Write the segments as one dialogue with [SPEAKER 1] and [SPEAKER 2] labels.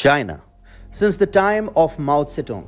[SPEAKER 1] China, since the time of Mao Zedong,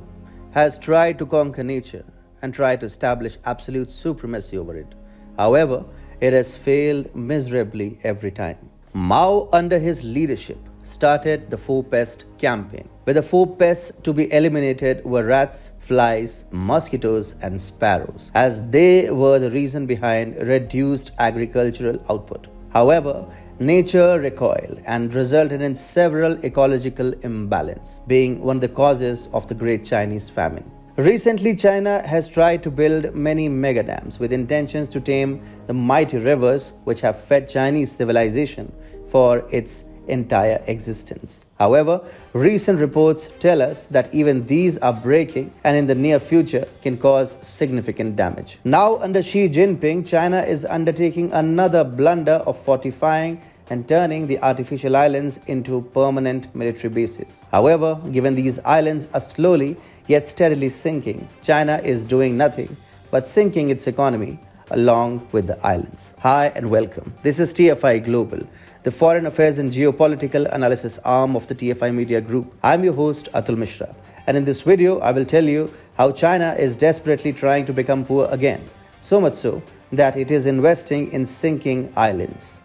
[SPEAKER 1] has tried to conquer nature and tried to establish absolute supremacy over it. However, it has failed miserably every time. Mao, under his leadership, started the Four Pest campaign, where the four pests to be eliminated were rats, flies, mosquitoes, and sparrows, as they were the reason behind reduced agricultural output. However, nature recoiled and resulted in several ecological imbalance, being one of the causes of the Great Chinese Famine. Recently, China has tried to build many mega dams with intentions to tame the mighty rivers which have fed Chinese civilization for its entire existence. However, recent reports tell us that even these are breaking and in the near future can cause significant damage. Now, under Xi Jinping, China is undertaking another blunder of fortifying and turning the artificial islands into permanent military bases. However, given these islands are slowly yet steadily sinking, China is doing nothing but sinking its economy along with the islands. Hi and welcome. This is TFI Global, the foreign affairs and geopolitical analysis arm of the TFI Media Group. I'm your host Atul Mishra, and in this video I will tell you how China is desperately trying to become poor again, so much so that it is investing in sinking islands.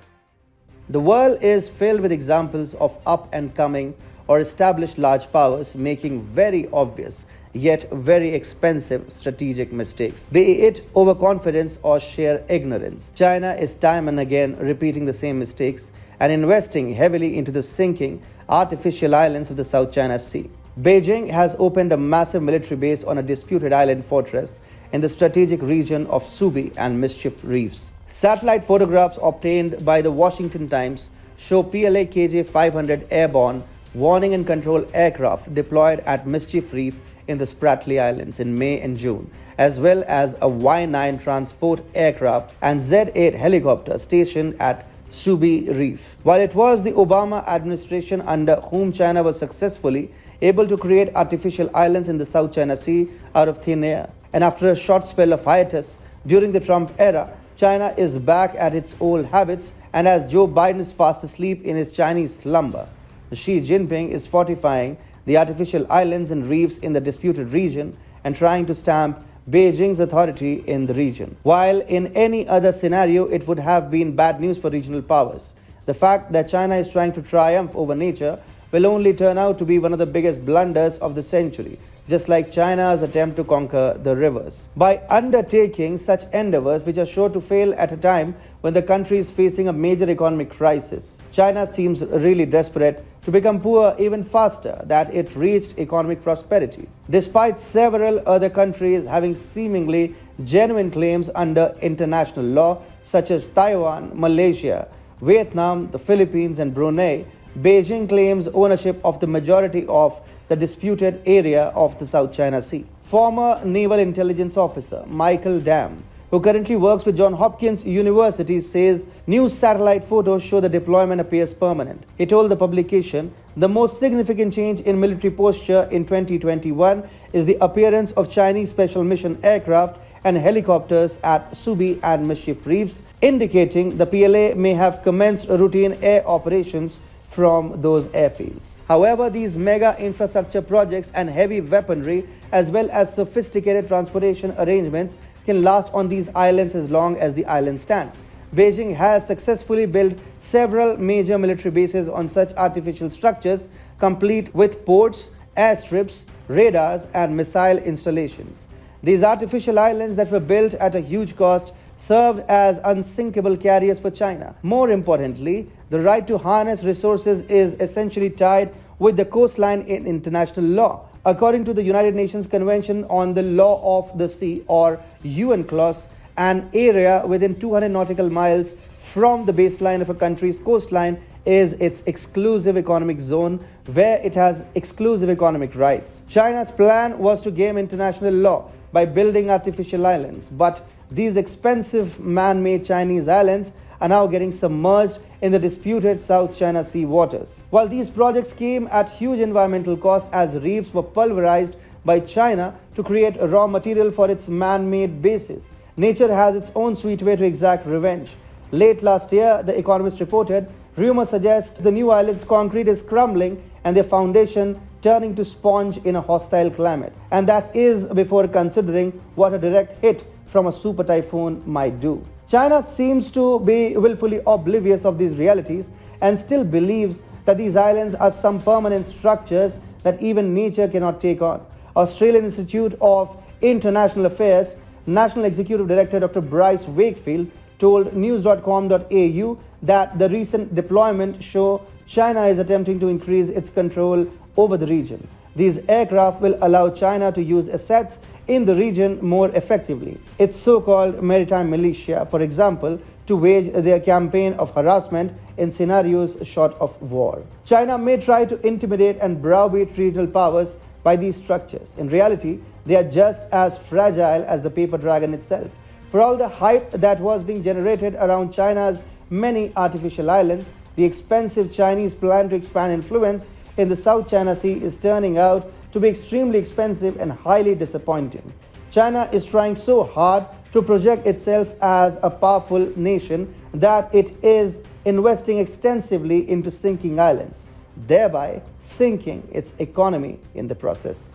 [SPEAKER 1] The world is filled with examples of up and coming or established large powers making very obvious yet very expensive strategic mistakes, be it overconfidence or sheer ignorance. China is time and again repeating the same mistakes and investing heavily into the sinking artificial islands of the South China Sea. Beijing has opened a massive military base on a disputed island fortress in the strategic region of Subi and Mischief Reefs. Satellite photographs obtained by the Washington Times show PLA KJ-500 airborne warning and control aircraft deployed at Mischief Reef in the Spratly Islands in May and June, as well as a Y-9 transport aircraft and Z-8 helicopter stationed at Subi Reef. While it was the Obama administration under whom China was successfully able to create artificial islands in the South China Sea out of thin air, and after a short spell of hiatus during the Trump era, China is back at its old habits, and as Joe Biden is fast asleep in his Chinese slumber, Xi Jinping is fortifying the artificial islands and reefs in the disputed region and trying to stamp Beijing's authority in the region. While in any other scenario it would have been bad news for regional powers, the fact that China is trying to triumph over nature will only turn out to be one of the biggest blunders of the century, just like China's attempt to conquer the rivers. By undertaking such endeavors, which are sure to fail at a time when the country is facing a major economic crisis, China seems really desperate to become poor even faster than it reached economic prosperity, despite several other countries having seemingly genuine claims under international law, such as Taiwan, Malaysia, Vietnam, the Philippines, and Brunei. Beijing claims ownership of the majority of the disputed area of the South China Sea. Former Naval Intelligence Officer Michael Dam, who currently works with Johns Hopkins University, says new satellite photos show the deployment appears permanent. He told the publication, the most significant change in military posture in 2021 is the appearance of Chinese special mission aircraft and helicopters at Subi and Mischief Reefs, indicating the PLA may have commenced routine air operations from those airfields. However, these mega infrastructure projects and heavy weaponry, as well as sophisticated transportation arrangements, can last on these islands as long as the islands stand. Beijing has successfully built several major military bases on such artificial structures, complete with ports, airstrips, radars, and missile installations. These artificial islands that were built at a huge cost served as unsinkable carriers for China. More importantly, the right to harness resources is essentially tied with the coastline in international law. According to the United Nations Convention on the Law of the Sea, or UNCLOS, an area within 200 nautical miles from the baseline of a country's coastline is its exclusive economic zone, where it has exclusive economic rights. China's plan was to game international law by building artificial islands, but these expensive man-made Chinese islands are now getting submerged in the disputed South China Sea waters. While these projects came at huge environmental cost, as reefs were pulverized by China to create raw material for its man-made bases, nature has its own sweet way to exact revenge. Late last year, The Economist reported, rumors suggest the new island's concrete is crumbling and their foundation turning to sponge in a hostile climate. And that is before considering what a direct hit from a super typhoon might do. China seems to be willfully oblivious of these realities and still believes that these islands are some permanent structures that even nature cannot take on. Australian Institute of International Affairs National Executive Director Dr. Bryce Wakefield told news.com.au that the recent deployment show China is attempting to increase its control over the region. These aircraft will allow China to use assets in the region more effectively. Its so-called maritime militia, for example, to wage their campaign of harassment in scenarios short of war. China may try to intimidate and browbeat regional powers by these structures. In reality, they are just as fragile as the paper dragon itself. For all the hype that was being generated around China's many artificial islands, the expensive Chinese plan to expand influence in the South China Sea is turning out to be extremely expensive and highly disappointing. China is trying so hard to project itself as a powerful nation that it is investing extensively into sinking islands, thereby sinking its economy in the process.